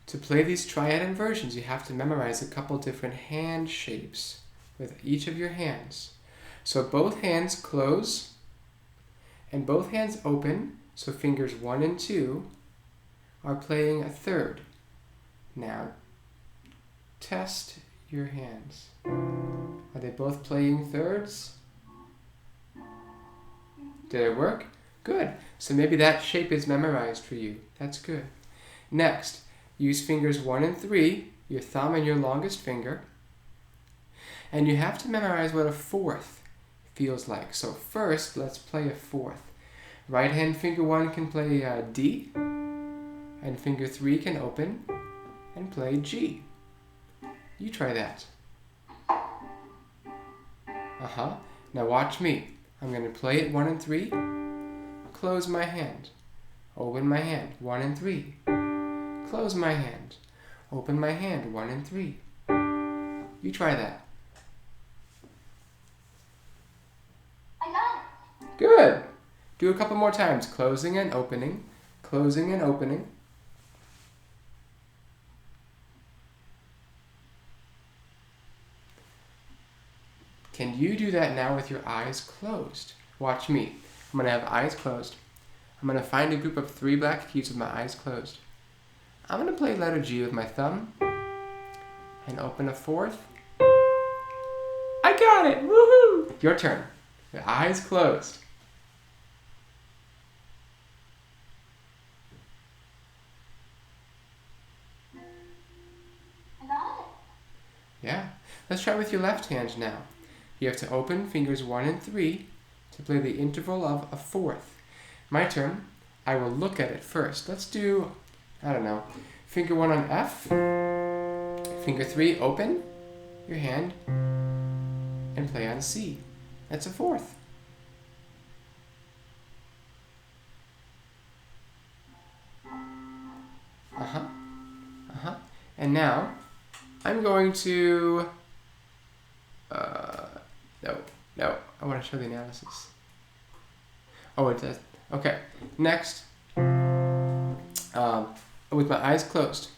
To play these triad inversions, you have to memorize a couple different hand shapes with each of your hands. So both hands close and both hands open, so fingers 1 and 2 are playing a third. Now, test your hands. Are they both playing thirds? Did it work? Good. So maybe that shape is memorized for you. That's good. Next, use fingers 1 and 3, your thumb and your longest finger. And you have to memorize what a fourth feels like. So first, let's play a fourth. Right hand finger 1 can play D, and finger 3 can open and play G. You try that. Now watch me. I'm going to play it 1 and 3. Close my hand. Open my hand. 1 and 3. Close my hand. Open my hand. 1 and 3. You try that. I got it. Good. Do a couple more times. Closing and opening. Closing and opening. Can you do that now with your eyes closed? Watch me. I'm going to have eyes closed. I'm going to find a group of 3 black keys with my eyes closed. I'm going to play letter G with my thumb and open a fourth. I got it! Woohoo! Your turn. Your eyes closed. I got it. Yeah. Let's try with your left hand now. You have to open fingers 1 and 3 to play the interval of a fourth. My turn. I will look at it first. Let's do, I don't know, finger 1 on F, finger 3 open your hand, and play on C. That's a fourth. And now, I'm going to, no, I want to show the analysis. Oh, it does. Okay, next, with my eyes closed,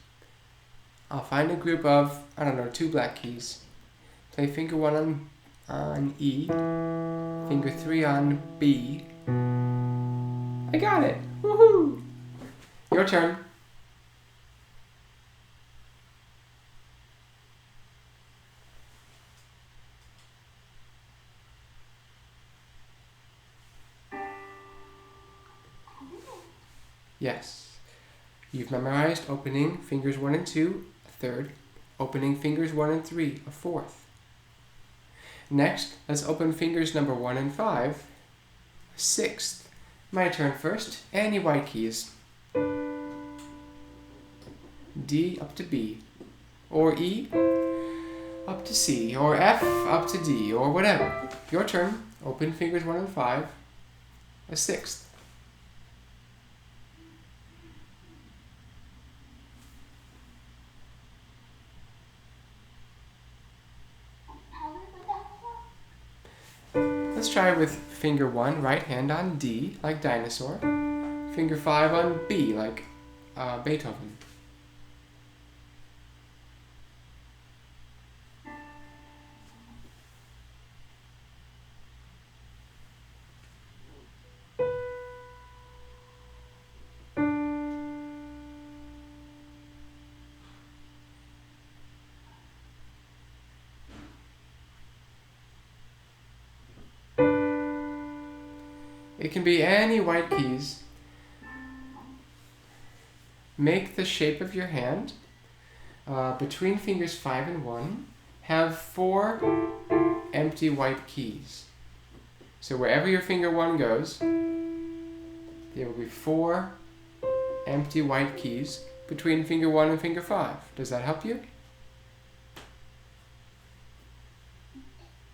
I'll find a group of, 2 black keys. Play finger 1 on E, finger 3 on B. I got it! Woohoo! Your turn. Yes. You've memorized opening fingers 1 and 2, a third. Opening fingers 1 and 3, a fourth. Next, let's open fingers number 1 and 5, a sixth. My turn first. Any white keys. D up to B, or E up to C, or F up to D, or whatever. Your turn. Open fingers 1 and 5, a sixth. Let's try with finger 1, right hand on D, like dinosaur. Finger 5 on B, like Beethoven. It can be any white keys. Make the shape of your hand. Between fingers 5 and 1, have 4 empty white keys. So wherever your finger 1 goes, there will be 4 empty white keys between finger 1 and finger 5. Does that help you?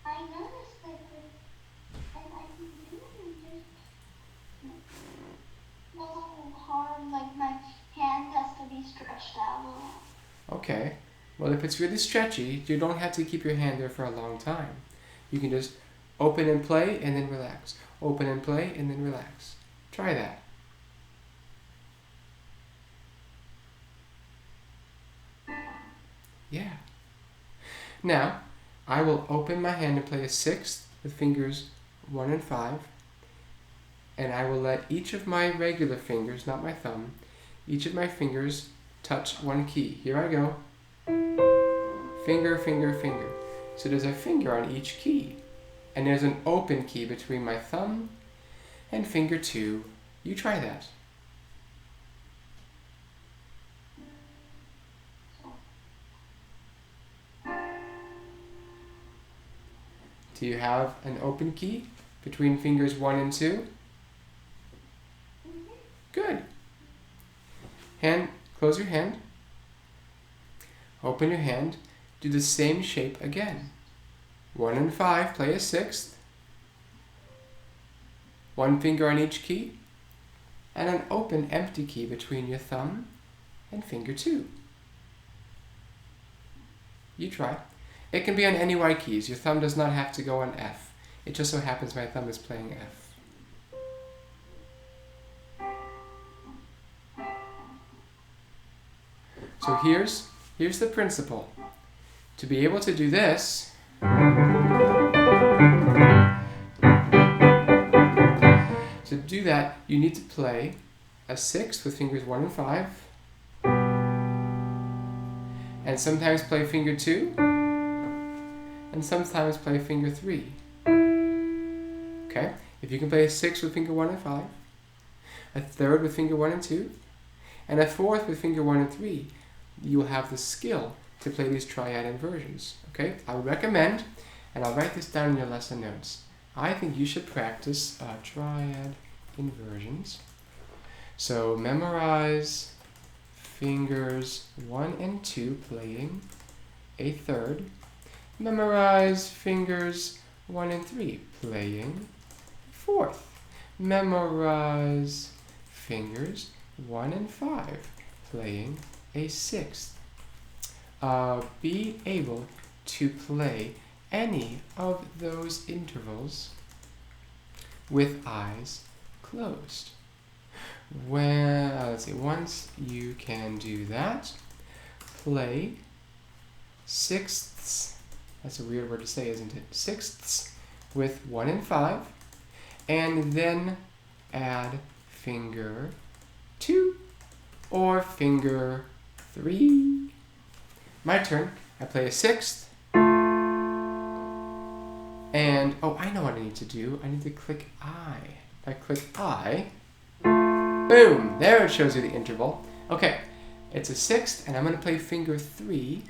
I noticed that I can do it just a little hard, like my hand has to be stretched out a lot. Okay. Well, if it's really stretchy, you don't have to keep your hand there for a long time. You can just open and play and then relax. Open and play and then relax. Try that. Yeah. Now, I will open my hand and play a sixth with fingers 1 and 5. And I will let each of my regular fingers, not my thumb, each of my fingers touch one key. Here I go. Finger, finger, finger. So there's a finger on each key. And there's an open key between my thumb and finger 2. You try that. Do you have an open key between fingers 1 and 2? Good. Hand, close your hand. Open your hand. Do the same shape again. 1 and 5, play a sixth. One finger on each key. And an open empty key between your thumb and finger 2. You try. It can be on any white keys. Your thumb does not have to go on F. It just so happens my thumb is playing F. So here's the principle. To be able to do this, to do that, you need to play a sixth with fingers 1 and 5, and sometimes play finger 2, and sometimes play finger 3. Okay? If you can play a sixth with finger 1 and 5, a third with finger 1 and 2, and a fourth with finger 1 and 3, you will have the skill to play these triad inversions. Okay? I would recommend, and I'll write this down in your lesson notes, I think you should practice triad inversions. So memorize fingers 1 and 2 playing a third. Memorize fingers 1 and 3 playing fourth. Memorize fingers 1 and 5 playing a sixth. Be able to play any of those intervals with eyes closed. Well, let's see, once you can do that, play sixths. That's a weird word to say, isn't it? Sixths with 1 and 5, and then add finger 2 or finger 3. My turn. I play a sixth. And, oh, I know what I need to do. I need to click I. If I click I, boom, there it shows you the interval. Okay, it's a sixth, and I'm going to play finger 3.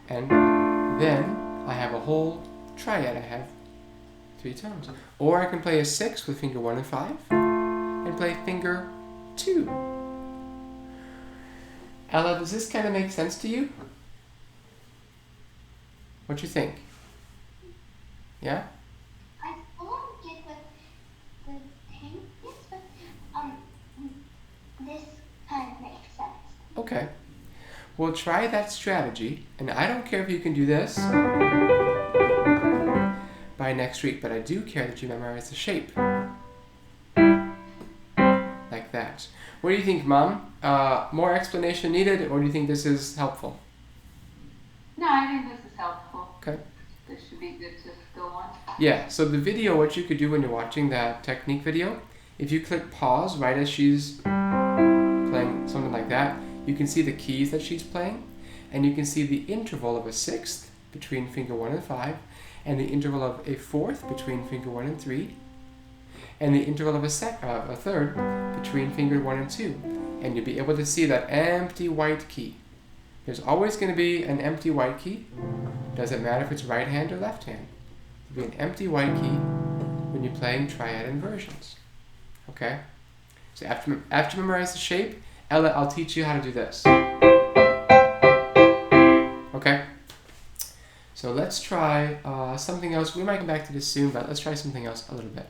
And then I have a whole triad. I have 3 tones. Or I can play a sixth with finger 1 and 5, and play finger 2. Ella, does this kind of make sense to you? What you think? Yeah? I don't get what the thing is, but this kind of makes sense. Okay. Well, try that strategy, and I don't care if you can do this by next week, but I do care that you memorize the shape. Like that. What do you think, Mom? More explanation needed, or do you think this is helpful? No, I think this is helpful. Okay. This should be good to go on. Yeah, so the video, what you could do when you're watching that technique video, if you click pause right as she's playing something like that, you can see the keys that she's playing, and you can see the interval of a sixth between finger 1 and 5, and the interval of a fourth between finger 1 and 3, and the interval of a third between finger 1 and 2. And you'll be able to see that empty white key. There's always going to be an empty white key. Doesn't matter if it's right hand or left hand. There'll be an empty white key when you're playing triad inversions. Okay? So after you memorize the shape, Ella, I'll teach you how to do this. Okay? So let's try something else. We might come back to this soon, but let's try something else a little bit.